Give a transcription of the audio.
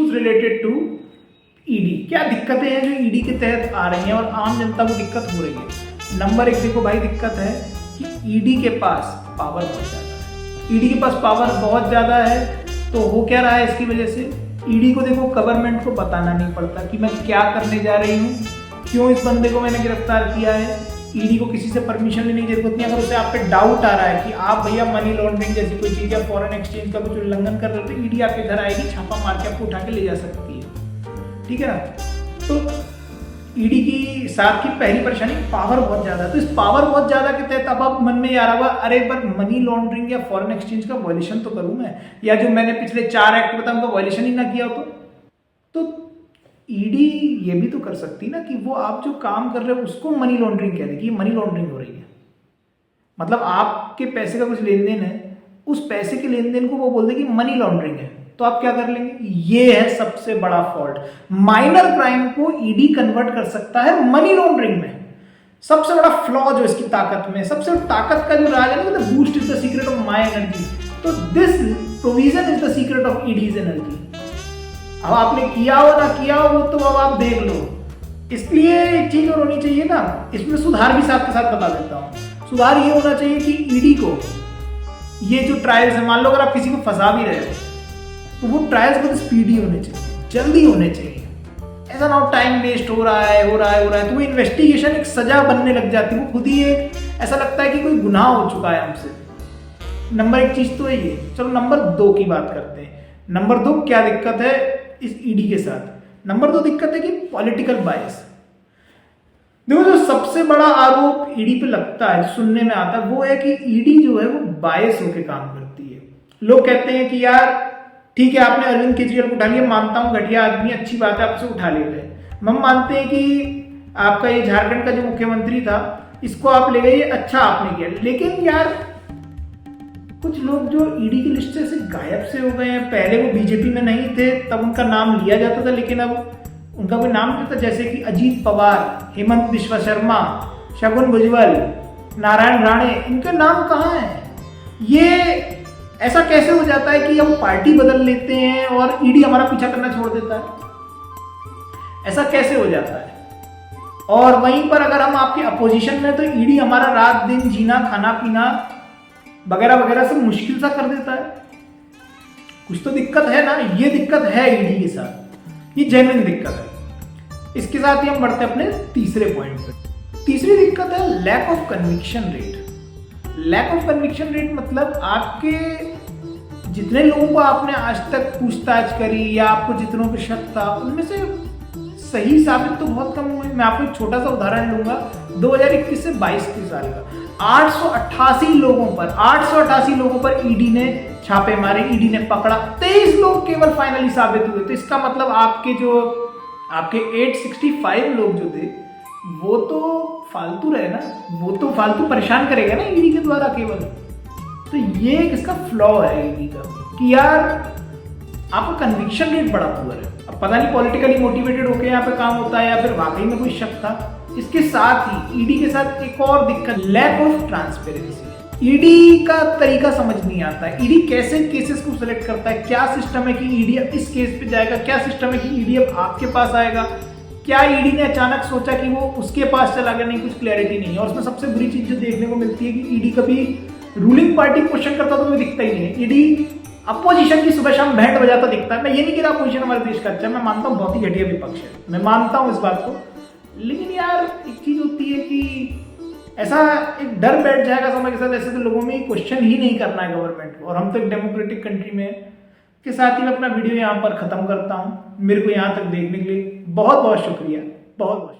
Issues related to ED. क्या दिक्कतें हैं जो ईडी के तहत आ रही हैं और आम जनता को दिक्कत हो रही है। नंबर एक देखो भाई, दिक्कत है कि ईडी के पास पावर बहुत ज़्यादा है। ईडी के पास पावर बहुत ज़्यादा है तो हो क्या रहा है इसकी वजह से, ईडी को देखो गवर्नमेंट को बताना नहीं पड़ता कि मैं क्या करने जा रही हूँ, क्यों इस बंदे को मैंने गिरफ्तार किया है। ईडी को किसी से परमिशन लेने की जरूरत नहीं। अगर उसे आप पे डाउट आ रहा है कि आप भैया मनी लॉन्ड्रिंग जैसी कोई चीज़ या फॉरेन एक्सचेंज का कुछ उल्लंघन कर रहे हो, तो ईडी आपके घर आएगी, छापा मार के आपको उठा के ले जा सकती है। ठीक है ना। तो ईडी की साथ की पहली परेशानी पावर बहुत ज़्यादा है। तो इस पावर बहुत ज़्यादा के तहत अब आप मन में ये आ रहा होगा, अरे पर मनी लॉन्ड्रिंग या फॉरेन एक्सचेंज का वायलेशन तो करूँ मैं, या जो मैंने पिछले 4 एक्ट बताया उनका वायलेशन ही ना किया हो तो ईडी ये भी तो कर सकती ना कि वो आप जो काम कर रहे हो उसको मनी लॉन्ड्रिंग कह दे कि मनी लॉन्ड्रिंग हो रही है। मतलब आपके पैसे का कुछ लेन देन है, उस पैसे के लेन देन को वो बोल दे कि मनी लॉन्ड्रिंग है, तो आप क्या कर लेंगे। ये है सबसे बड़ा फॉल्ट। माइनर क्राइम को ईडी कन्वर्ट कर सकता है मनी लॉन्ड्रिंग में। सबसे बड़ा फ्लॉ जो इसकी ताकत में, सबसे ताकत का जो राज है ना, boost is the secret of my energy. तो this provision is the secret of Eddie's energy. अब आपने किया हो ना किया हो वो तो अब आप देख लो। इसलिए एक चीज और होनी चाहिए ना, इसमें सुधार भी साथ के साथ बता देता हूं। सुधार ये होना चाहिए कि ईडी को ये जो ट्रायल्स है, मान लो अगर आप किसी को फंसा भी रहे हो तो वो ट्रायल्स बहुत स्पीडी होने चाहिए, जल्दी होने चाहिए। ऐसा ना हो टाइम वेस्ट हो रहा है तो वो इन्वेस्टिगेशन एक सजा बनने लग जाती है। वो खुद ही एक ऐसा लगता है कि कोई गुनाह हो चुका है हमसे। नंबर एक चीज तो ये। चलो नंबर 2 की बात करते हैं। नंबर 2 क्या दिक्कत है इस ईडी के साथ। नंबर 2 दिक्कत है कि पॉलिटिकल बायस। देखो जो सबसे बड़ा आरोप ईडी पे लगता है, सुनने में आता है, वो है कि ईडी जो है वो बायस होकर काम करती है। लोग कहते हैं कि यार ठीक है आपने अरविंद केजरीवाल को उठा लिया, मानता हूं घटिया आदमी, अच्छी बात है आपसे उठा ले गए। हम मानते हैं कि आपका ये झारखंड का जो मुख्यमंत्री था इसको आप ले गए, अच्छा आपने किया। लेकिन यार कुछ लोग जो ईडी की लिस्ट से गायब से हो गए हैं, पहले वो बीजेपी में नहीं थे तब उनका नाम लिया जाता था, लेकिन अब उनका कोई नाम नहीं था। जैसे कि अजीत पवार, हेमंत बिश्वा शर्मा, शगुन भुजबल, नारायण राणे, इनके नाम कहाँ हैं। ये ऐसा कैसे हो जाता है कि हम पार्टी बदल लेते हैं और ईडी हमारा पीछा करना छोड़ देता है। ऐसा कैसे हो जाता है। और वहीं पर अगर हम आपके अपोजिशन में तो ईडी हमारा रात दिन जीना खाना पीना वगैरह वगैरह सब मुश्किल सा कर देता है। कुछ तो दिक्कत है ना। ये दिक्कत है ईडी के साथ, ये जेन्युइन दिक्कत है। इसके साथ ही हम बढ़ते हैं अपने तीसरे पॉइंट पे। तीसरी दिक्कत है lack of conviction rate. Lack of conviction rate मतलब आपके जितने लोगों को आपने आज तक पूछताछ करी या आपको जितनों पे शक था उनमें से सही साबित तो बहुत कम हुए। मैं आपको एक छोटा सा उदाहरण लूंगा। 2021 से 22 के साल का 888 लोगों पर ईडी ने छापे मारे, ईडी ने पकड़ा। 23 लोग केवल फाइनली साबित हुए। तो इसका मतलब आपके 865 लोग जो थे वो तो फालतू रहे ना, वो तो फालतू परेशान करेगा ना ईडी के द्वारा केवल। तो ये इसका फ्लॉ है ईडी का कि यार आपका कन्विक्शन रेट बड़ा पुअर है। अब पता नहीं पॉलिटिकली मोटिवेटेड होकर यहाँ पे काम होता है या फिर वाकई में कोई शक था। इसके साथ ही ईडी के साथ एक और दिक्कत, लैक ऑफ ट्रांसपेरेंसी। ईडी का तरीका समझ नहीं आता है। ईडी कैसे केसेस को सिलेक्ट करता है, क्या सिस्टम है कि ईडी अब इस केस पे जाएगा, क्या सिस्टम है कि ईडी अब आपके पास आएगा, क्या ईडी ने अचानक सोचा कि वो उसके पास चला गया, नहीं, कुछ क्लैरिटी नहीं है। और उसमें सबसे बुरी चीज जो देखने को मिलती है कि ईडी कभी रूलिंग पार्टी क्वेश्चन करता तो वो दिखता ही नहीं है। ईडी अपोजिशन की सुबह शाम बैंड बजाता दिखता है। मैं ये नहीं कह रहा अपोजिशन हमारे देश का अच्छा, मैं मानता हूँ बहुत ही घटिया विपक्ष है, मैं मानता हूँ इस बात को। लेकिन यार एक चीज होती है कि ऐसा एक डर बैठ जाएगा समय के साथ, ऐसे तो लोगों में क्वेश्चन ही नहीं करना है गवर्नमेंट को। और हम तो एक डेमोक्रेटिक कंट्री में के साथ ही मैं अपना वीडियो यहाँ पर खत्म करता हूँ। मेरे को यहाँ तक देखने के लिए बहुत बहुत शुक्रिया, बहुत बहुत।